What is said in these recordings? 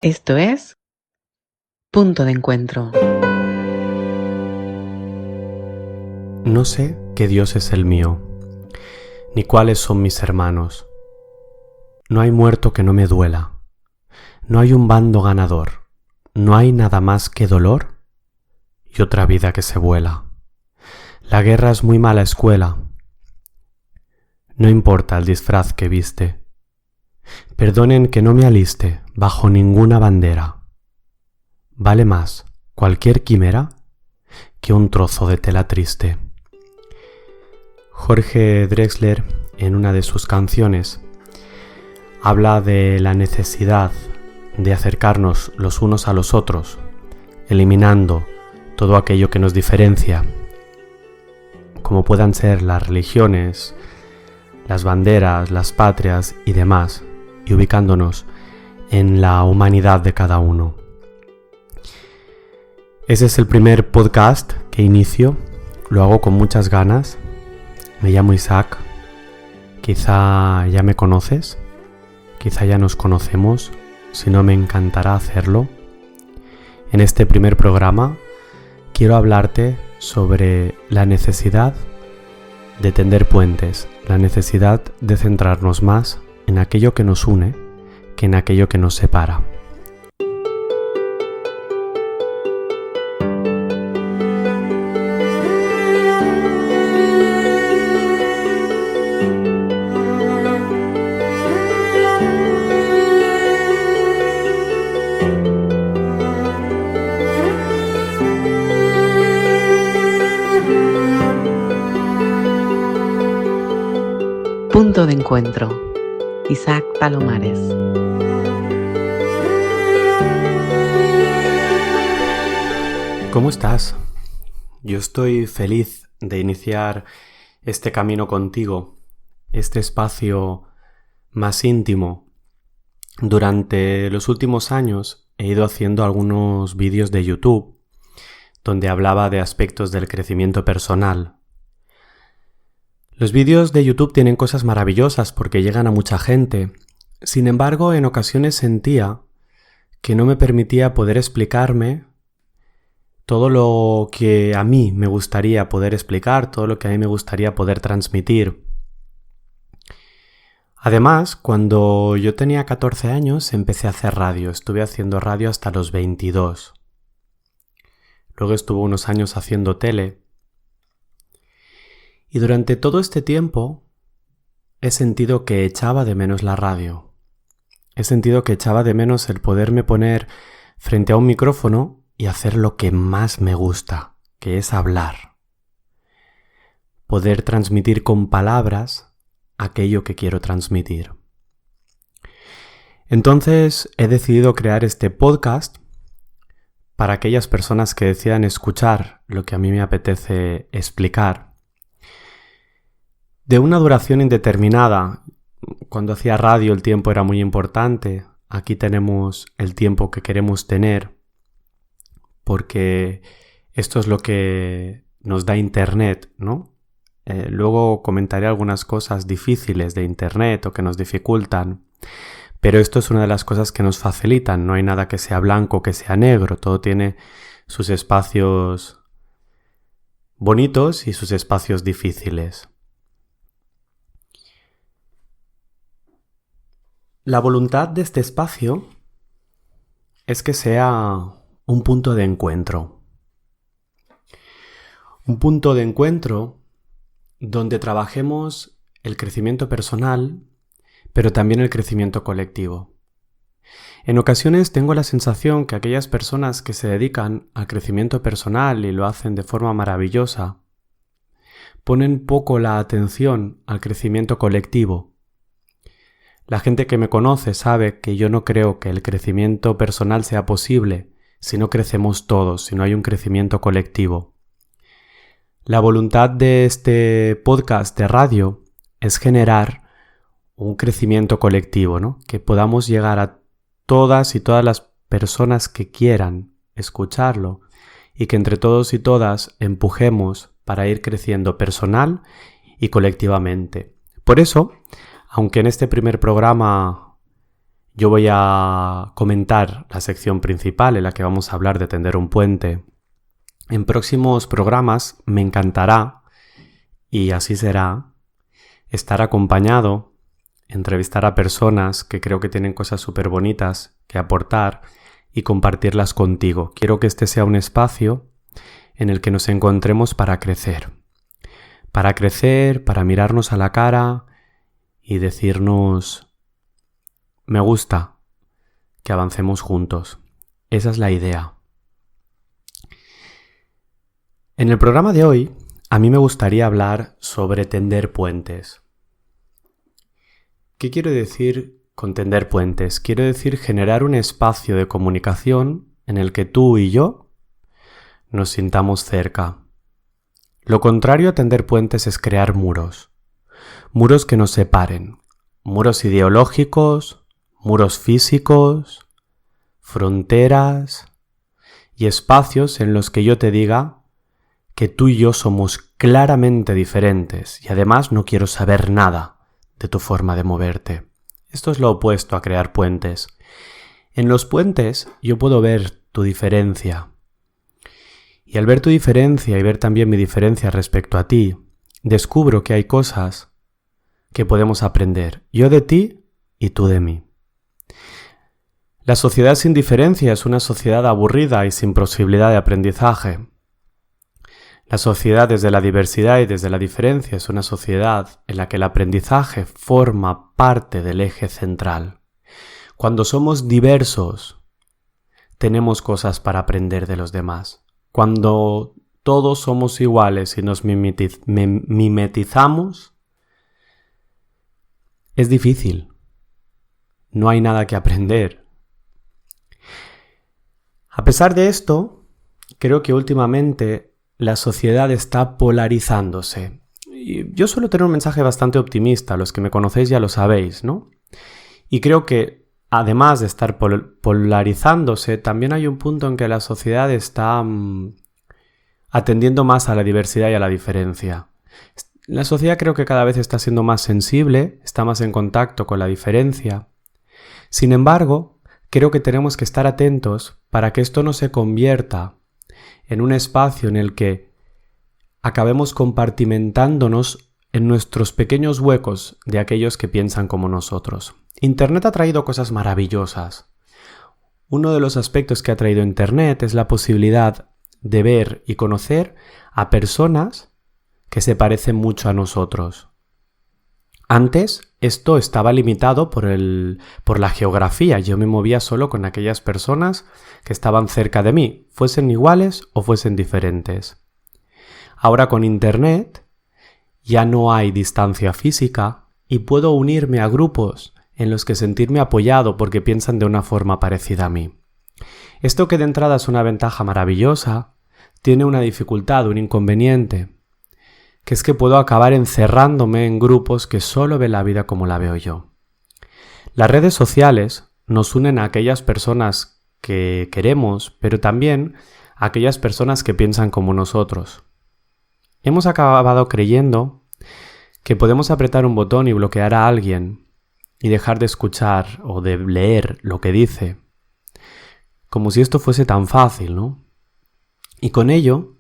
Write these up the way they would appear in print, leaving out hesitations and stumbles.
Esto es Punto de Encuentro. No sé qué Dios es el mío, ni cuáles son mis hermanos. No hay muerto que no me duela, no hay un bando ganador, no hay nada más que dolor y otra vida que se vuela. La guerra es muy mala escuela, no importa el disfraz que viste. Perdonen que no me aliste bajo ninguna bandera. Vale más cualquier quimera que un trozo de tela triste. Jorge Drexler, en una de sus canciones, habla de la necesidad de acercarnos los unos a los otros, eliminando todo aquello que nos diferencia, como puedan ser las religiones, las banderas, las patrias y demás, y ubicándonos en la humanidad de cada uno. Ese es el primer podcast que inicio, lo hago con muchas ganas. Me llamo Isaac, quizá ya me conoces, quizá ya nos conocemos, si no me encantará hacerlo. En este primer programa quiero hablarte sobre la necesidad de tender puentes, la necesidad de centrarnos más en aquello que nos une que en aquello que nos separa. Punto de Encuentro. Isaac Palomares. ¿Cómo estás? Yo estoy feliz de iniciar este camino contigo, este espacio más íntimo. Durante los últimos años he ido haciendo algunos vídeos de YouTube donde hablaba de aspectos del crecimiento personal. Los vídeos de YouTube tienen cosas maravillosas porque llegan a mucha gente. Sin embargo, en ocasiones sentía que no me permitía poder explicarme todo lo que a mí me gustaría poder explicar, todo lo que a mí me gustaría poder transmitir. Además, cuando yo tenía 14 años empecé a hacer radio. Estuve haciendo radio hasta los 22. Luego estuve unos años haciendo tele. Y durante todo este tiempo he sentido que echaba de menos la radio. He sentido que echaba de menos el poderme poner frente a un micrófono y hacer lo que más me gusta, que es hablar. Poder transmitir con palabras aquello que quiero transmitir. Entonces he decidido crear este podcast para aquellas personas que decidan escuchar lo que a mí me apetece explicar. De una duración indeterminada. Cuando hacía radio el tiempo era muy importante. Aquí tenemos el tiempo que queremos tener, porque esto es lo que nos da Internet, ¿no? Luego comentaré algunas cosas difíciles de Internet o que nos dificultan, pero esto es una de las cosas que nos facilitan. No hay nada que sea blanco, que sea negro. Todo tiene sus espacios bonitos y sus espacios difíciles. La voluntad de este espacio es que sea un punto de encuentro. Un punto de encuentro donde trabajemos el crecimiento personal, pero también el crecimiento colectivo. En ocasiones tengo la sensación que aquellas personas que se dedican al crecimiento personal y lo hacen de forma maravillosa, ponen poco la atención al crecimiento colectivo. La gente que me conoce sabe que yo no creo que el crecimiento personal sea posible si no crecemos todos, si no hay un crecimiento colectivo. La voluntad de este podcast de radio es generar un crecimiento colectivo, ¿no? Que podamos llegar a todas y todas las personas que quieran escucharlo y que entre todos y todas empujemos para ir creciendo personal y colectivamente. Por eso, aunque en este primer programa Yo voy a comentar la sección principal en la que vamos a hablar de tender un puente. En próximos programas me encantará, y así será, estar acompañado, entrevistar a personas que creo que tienen cosas súper bonitas que aportar y compartirlas contigo. Quiero que este sea un espacio en el que nos encontremos para crecer, para mirarnos a la cara y decirnos: me gusta que avancemos juntos. Esa es la idea. En el programa de hoy, a mí me gustaría hablar sobre tender puentes. ¿Qué quiero decir con tender puentes? Quiero decir generar un espacio de comunicación en el que tú y yo nos sintamos cerca. Lo contrario a tender puentes es crear muros. Muros que nos separen. Muros ideológicos, muros físicos, fronteras y espacios en los que yo te diga que tú y yo somos claramente diferentes y además no quiero saber nada de tu forma de moverte. Esto es lo opuesto a crear puentes. En los puentes yo puedo ver tu diferencia. Y al ver tu diferencia y ver también mi diferencia respecto a ti, descubro que hay cosas que podemos aprender. Yo de ti y tú de mí. La sociedad sin diferencia es una sociedad aburrida y sin posibilidad de aprendizaje. La sociedad desde la diversidad y desde la diferencia es una sociedad en la que el aprendizaje forma parte del eje central. Cuando somos diversos, tenemos cosas para aprender de los demás. Cuando todos somos iguales y nos mimetizamos, es difícil. No hay nada que aprender. A pesar de esto, creo que últimamente la sociedad está polarizándose. Y yo suelo tener un mensaje bastante optimista, los que me conocéis ya lo sabéis, ¿no? Y creo que además de estar polarizándose, también hay un punto en que la sociedad está atendiendo más a la diversidad y a la diferencia. La sociedad creo que cada vez está siendo más sensible, está más en contacto con la diferencia. Sin embargo, creo que tenemos que estar atentos para que esto no se convierta en un espacio en el que acabemos compartimentándonos en nuestros pequeños huecos de aquellos que piensan como nosotros. Internet ha traído cosas maravillosas. Uno de los aspectos que ha traído Internet es la posibilidad de ver y conocer a personas que se parecen mucho a nosotros. Antes esto estaba limitado por la geografía. Yo me movía solo con aquellas personas que estaban cerca de mí, fuesen iguales o fuesen diferentes. Ahora con Internet ya no hay distancia física y puedo unirme a grupos en los que sentirme apoyado porque piensan de una forma parecida a mí. Esto, que de entrada es una ventaja maravillosa, tiene una dificultad, un inconveniente, que es que puedo acabar encerrándome en grupos que solo ven la vida como la veo yo. Las redes sociales nos unen a aquellas personas que queremos, pero también a aquellas personas que piensan como nosotros. Hemos acabado creyendo que podemos apretar un botón y bloquear a alguien y dejar de escuchar o de leer lo que dice, como si esto fuese tan fácil, ¿no? Y con ello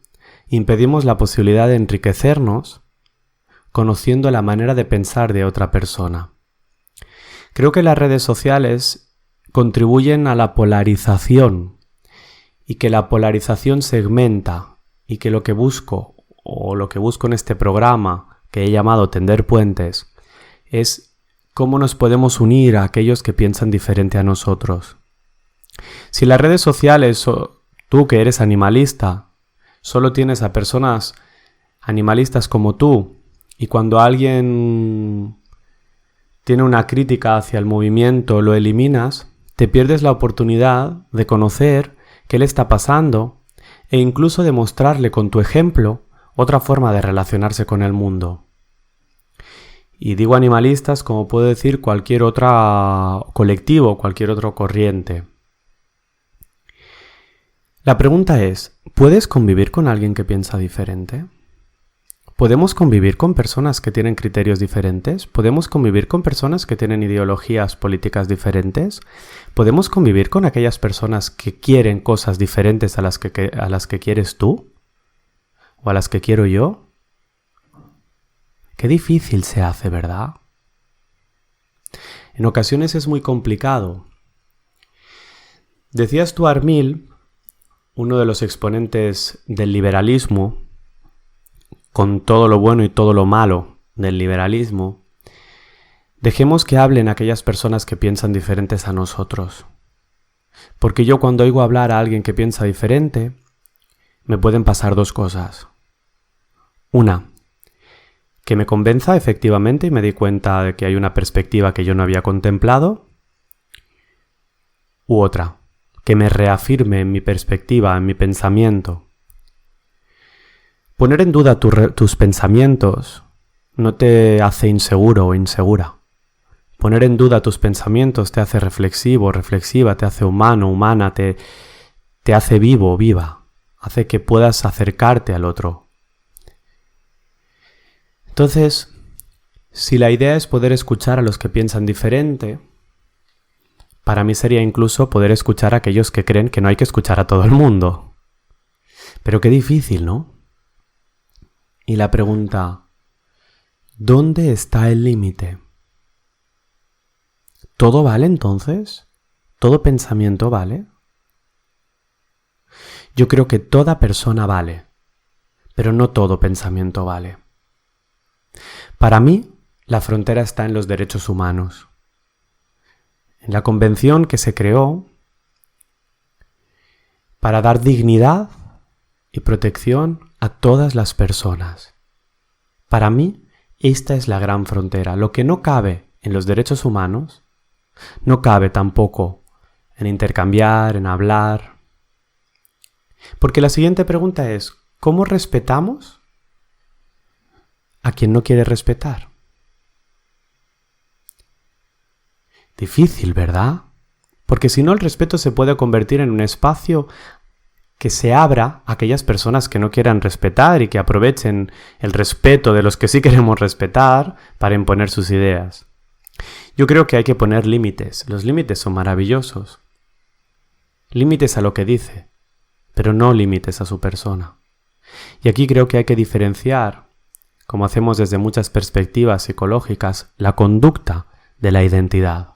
impedimos la posibilidad de enriquecernos conociendo la manera de pensar de otra persona. Creo que las redes sociales contribuyen a la polarización y que la polarización segmenta y que lo que busco en este programa que he llamado Tender Puentes es cómo nos podemos unir a aquellos que piensan diferente a nosotros. Si las redes sociales, o tú que eres animalista, solo tienes a personas animalistas como tú, y cuando alguien tiene una crítica hacia el movimiento lo eliminas, te pierdes la oportunidad de conocer qué le está pasando e incluso de mostrarle con tu ejemplo otra forma de relacionarse con el mundo. Y digo animalistas como puedo decir cualquier otro colectivo, cualquier otra corriente. La pregunta es, ¿puedes convivir con alguien que piensa diferente? ¿Podemos convivir con personas que tienen criterios diferentes? ¿Podemos convivir con personas que tienen ideologías políticas diferentes? ¿Podemos convivir con aquellas personas que quieren cosas diferentes a las que quieres tú? ¿O a las que quiero yo? Qué difícil se hace, ¿verdad? En ocasiones es muy complicado. Decía Stuart Mill, uno de los exponentes del liberalismo, con todo lo bueno y todo lo malo del liberalismo, dejemos que hablen aquellas personas que piensan diferentes a nosotros. Porque yo cuando oigo hablar a alguien que piensa diferente, me pueden pasar dos cosas. Una, que me convenza efectivamente y me di cuenta de que hay una perspectiva que yo no había contemplado. U otra, que me reafirme en mi perspectiva, en mi pensamiento. Poner en duda tus pensamientos no te hace inseguro o insegura. Poner en duda tus pensamientos te hace reflexivo, reflexiva, te hace humano, humana, te hace vivo, viva. Hace que puedas acercarte al otro. Entonces, si la idea es poder escuchar a los que piensan diferente, para mí sería incluso poder escuchar a aquellos que creen que no hay que escuchar a todo el mundo. Pero qué difícil, ¿no? Y la pregunta, ¿dónde está el límite? ¿Todo vale entonces? ¿Todo pensamiento vale? Yo creo que toda persona vale, pero no todo pensamiento vale. Para mí, la frontera está en los derechos humanos. En la convención que se creó para dar dignidad y protección a todas las personas. Para mí, esta es la gran frontera. Lo que no cabe en los derechos humanos, no cabe tampoco en intercambiar, en hablar. Porque la siguiente pregunta es, ¿cómo respetamos a quien no quiere respetar? Difícil, ¿verdad? Porque si no, el respeto se puede convertir en un espacio que se abra a aquellas personas que no quieran respetar y que aprovechen el respeto de los que sí queremos respetar para imponer sus ideas. Yo creo que hay que poner límites. Los límites son maravillosos. Límites a lo que dice, pero no límites a su persona. Y aquí creo que hay que diferenciar, como hacemos desde muchas perspectivas psicológicas, la conducta de la identidad.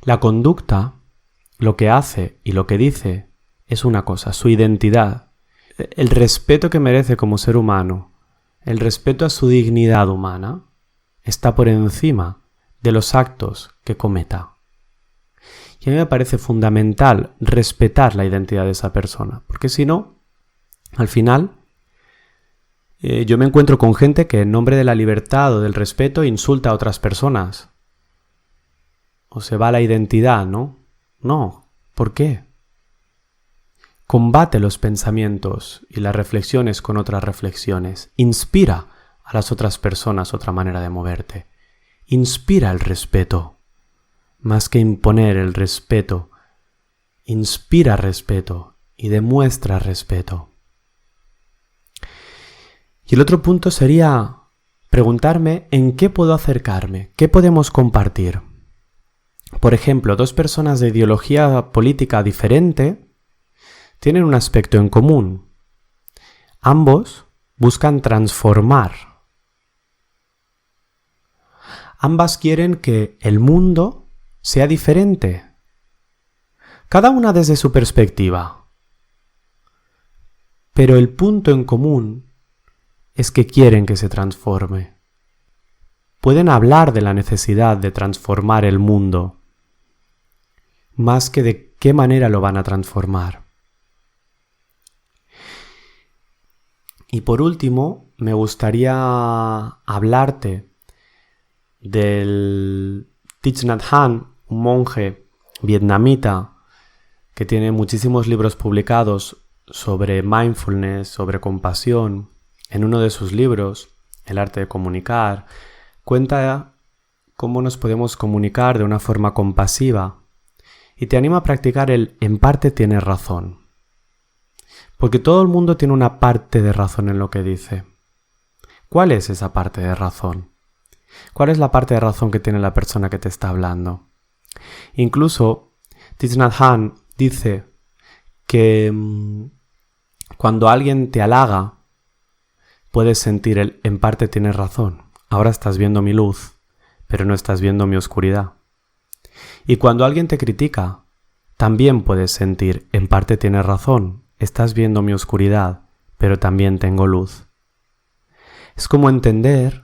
La conducta, lo que hace y lo que dice, es una cosa, su identidad, el respeto que merece como ser humano, el respeto a su dignidad humana, está por encima de los actos que cometa. Y a mí me parece fundamental respetar la identidad de esa persona, porque si no, al final, yo me encuentro con gente que en nombre de la libertad o del respeto insulta a otras personas. O se va la identidad, ¿no? No, ¿por qué? Combate los pensamientos y las reflexiones con otras reflexiones. Inspira a las otras personas otra manera de moverte. Inspira el respeto. Más que imponer el respeto, inspira respeto y demuestra respeto. Y el otro punto sería preguntarme en qué puedo acercarme, qué podemos compartir. Por ejemplo, dos personas de ideología política diferente tienen un aspecto en común. Ambos buscan transformar. Ambas quieren que el mundo sea diferente. Cada una desde su perspectiva. Pero el punto en común es que quieren que se transforme. Pueden hablar de la necesidad de transformar el mundo, más que de qué manera lo van a transformar. Y por último, me gustaría hablarte del Thich Nhat Hanh, un monje vietnamita que tiene muchísimos libros publicados sobre mindfulness, sobre compasión. En uno de sus libros, El arte de comunicar, cuenta cómo nos podemos comunicar de una forma compasiva y te anima a practicar el en parte tienes razón. Porque todo el mundo tiene una parte de razón en lo que dice. ¿Cuál es esa parte de razón? ¿Cuál es la parte de razón que tiene la persona que te está hablando? Incluso Thich Nhat Hanh dice que cuando alguien te halaga, puedes sentir en parte tienes razón. Ahora estás viendo mi luz, pero no estás viendo mi oscuridad. Y cuando alguien te critica, también puedes sentir en parte tienes razón. Estás viendo mi oscuridad, pero también tengo luz. Es como entender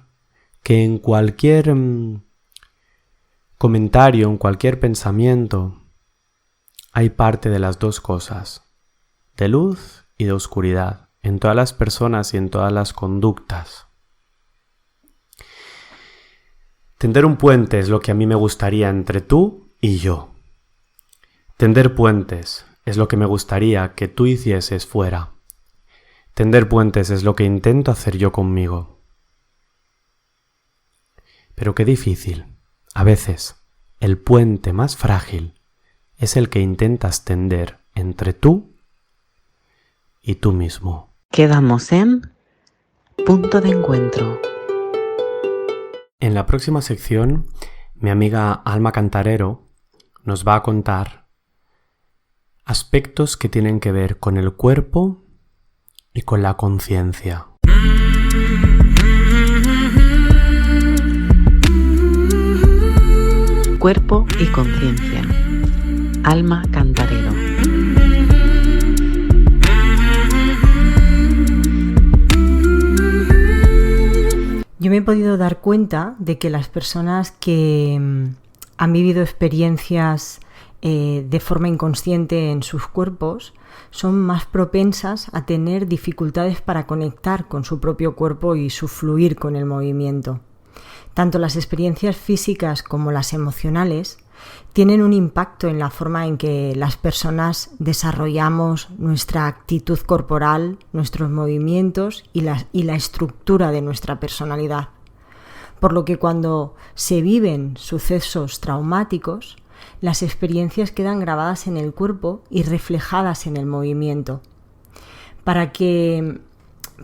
que en cualquier comentario, en cualquier pensamiento, hay parte de las dos cosas, de luz y de oscuridad, en todas las personas y en todas las conductas. Tender un puente es lo que a mí me gustaría entre tú y yo. Tender puentes es lo que me gustaría que tú hicieses fuera. Tender puentes es lo que intento hacer yo conmigo. Pero qué difícil. A veces, el puente más frágil es el que intentas tender entre tú y tú mismo. Quedamos en punto de encuentro. En la próxima sección, mi amiga Alma Cantarero nos va a contar aspectos que tienen que ver con el cuerpo y con la conciencia. Cuerpo y conciencia. Alma Cantarero. Yo me he podido dar cuenta de que las personas que han vivido experiencias de forma inconsciente en sus cuerpos son más propensas a tener dificultades para conectar con su propio cuerpo y su fluir con el movimiento. Tanto las experiencias físicas como las emocionales tienen un impacto en la forma en que las personas desarrollamos nuestra actitud corporal, nuestros movimientos y la estructura de nuestra personalidad. Por lo que cuando se viven sucesos traumáticos, las experiencias quedan grabadas en el cuerpo y reflejadas en el movimiento. Para que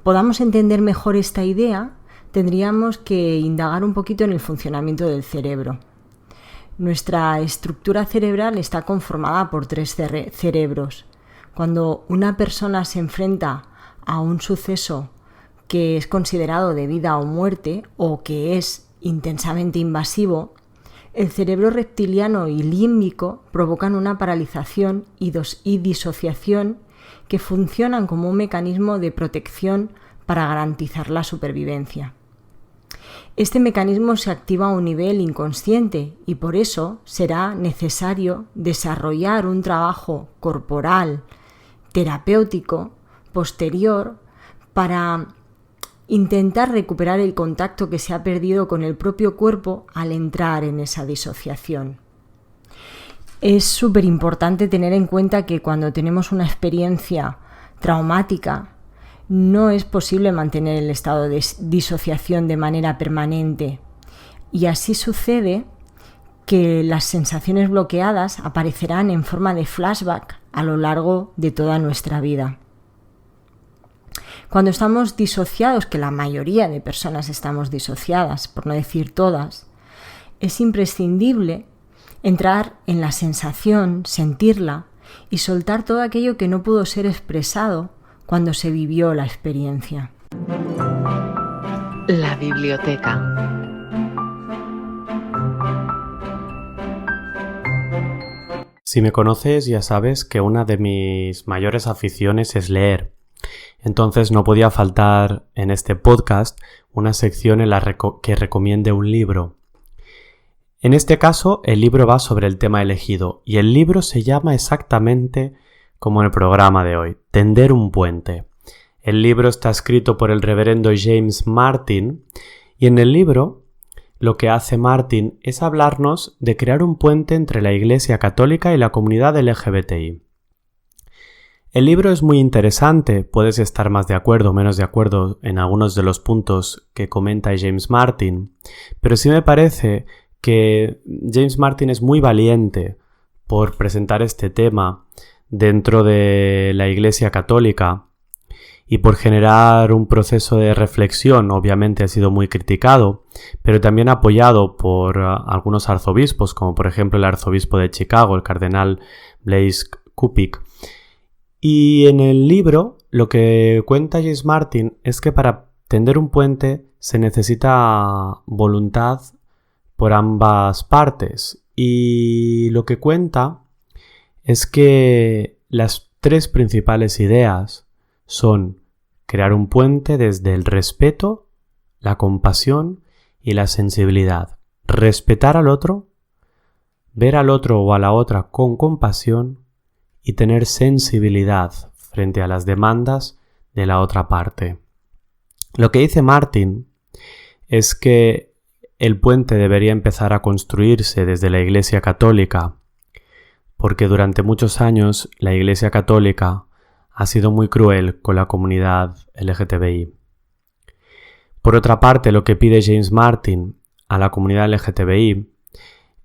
podamos entender mejor esta idea, tendríamos que indagar un poquito en el funcionamiento del cerebro. Nuestra estructura cerebral está conformada por 3 cerebros. Cuando una persona se enfrenta a un suceso que es considerado de vida o muerte o que es intensamente invasivo, el cerebro reptiliano y límbico provocan una paralización y disociación que funcionan como un mecanismo de protección para garantizar la supervivencia. Este mecanismo se activa a un nivel inconsciente y por eso será necesario desarrollar un trabajo corporal, terapéutico, posterior, para intentar recuperar el contacto que se ha perdido con el propio cuerpo al entrar en esa disociación. Es súper importante tener en cuenta que cuando tenemos una experiencia traumática, no es posible mantener el estado de disociación de manera permanente. Y así sucede que las sensaciones bloqueadas aparecerán en forma de flashback a lo largo de toda nuestra vida. Cuando estamos disociados, que la mayoría de personas estamos disociadas, por no decir todas, es imprescindible entrar en la sensación, sentirla y soltar todo aquello que no pudo ser expresado cuando se vivió la experiencia. La biblioteca. Si me conoces, ya sabes que una de mis mayores aficiones es leer. Entonces no podía faltar en este podcast una sección en la que recomiende un libro. En este caso, el libro va sobre el tema elegido y el libro se llama exactamente como en el programa de hoy, Tender un puente. El libro está escrito por el reverendo James Martin y en el libro lo que hace Martin es hablarnos de crear un puente entre la Iglesia Católica y la comunidad LGBTI. El libro es muy interesante, puedes estar más de acuerdo o menos de acuerdo en algunos de los puntos que comenta James Martin, pero sí me parece que James Martin es muy valiente por presentar este tema dentro de la Iglesia Católica y por generar un proceso de reflexión. Obviamente ha sido muy criticado, pero también apoyado por algunos arzobispos, como por ejemplo el arzobispo de Chicago, el cardenal Blaise Kupik. Y en el libro lo que cuenta James Martin es que para tender un puente se necesita voluntad por ambas partes. Y lo que cuenta es que las tres principales ideas son crear un puente desde el respeto, la compasión y la sensibilidad. Respetar al otro, ver al otro o a la otra con compasión y tener sensibilidad frente a las demandas de la otra parte. Lo que dice Martin es que el puente debería empezar a construirse desde la Iglesia Católica, porque durante muchos años la Iglesia Católica ha sido muy cruel con la comunidad LGTBI. Por otra parte, lo que pide James Martin a la comunidad LGTBI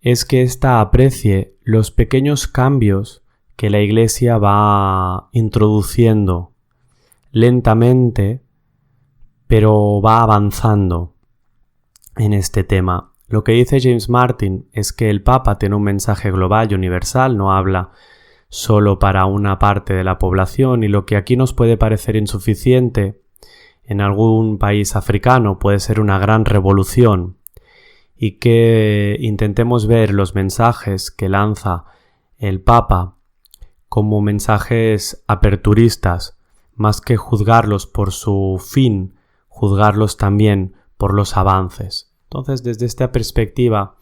es que ésta aprecie los pequeños cambios que la Iglesia va introduciendo lentamente, pero va avanzando en este tema. Lo que dice James Martin es que el Papa tiene un mensaje global y universal, no habla solo para una parte de la población, y lo que aquí nos puede parecer insuficiente en algún país africano puede ser una gran revolución, y que intentemos ver los mensajes que lanza el Papa como mensajes aperturistas, más que juzgarlos por su fin, juzgarlos también por los avances. Entonces, desde esta perspectiva,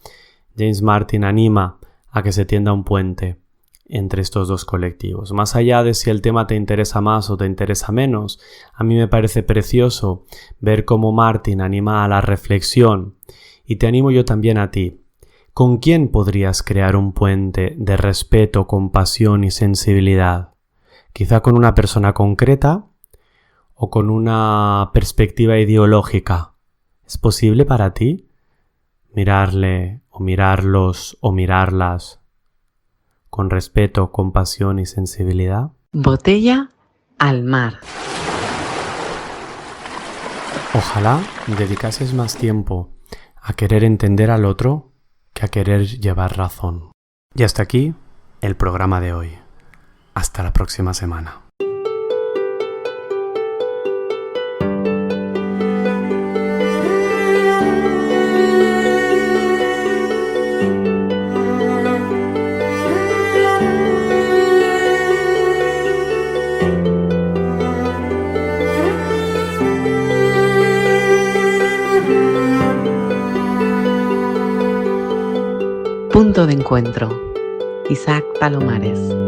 James Martin anima a que se tienda un puente entre estos dos colectivos. Más allá de si el tema te interesa más o te interesa menos, a mí me parece precioso ver cómo Martin anima a la reflexión, y te animo yo también a ti. ¿Con quién podrías crear un puente de respeto, compasión y sensibilidad? Quizá con una persona concreta o con una perspectiva ideológica. ¿Es posible para ti mirarle o mirarlos o mirarlas con respeto, compasión y sensibilidad? Botella al mar. Ojalá dedicases más tiempo a querer entender al otro que a querer llevar razón. Y hasta aquí el programa de hoy. Hasta la próxima semana. Punto de encuentro. Isaac Palomares.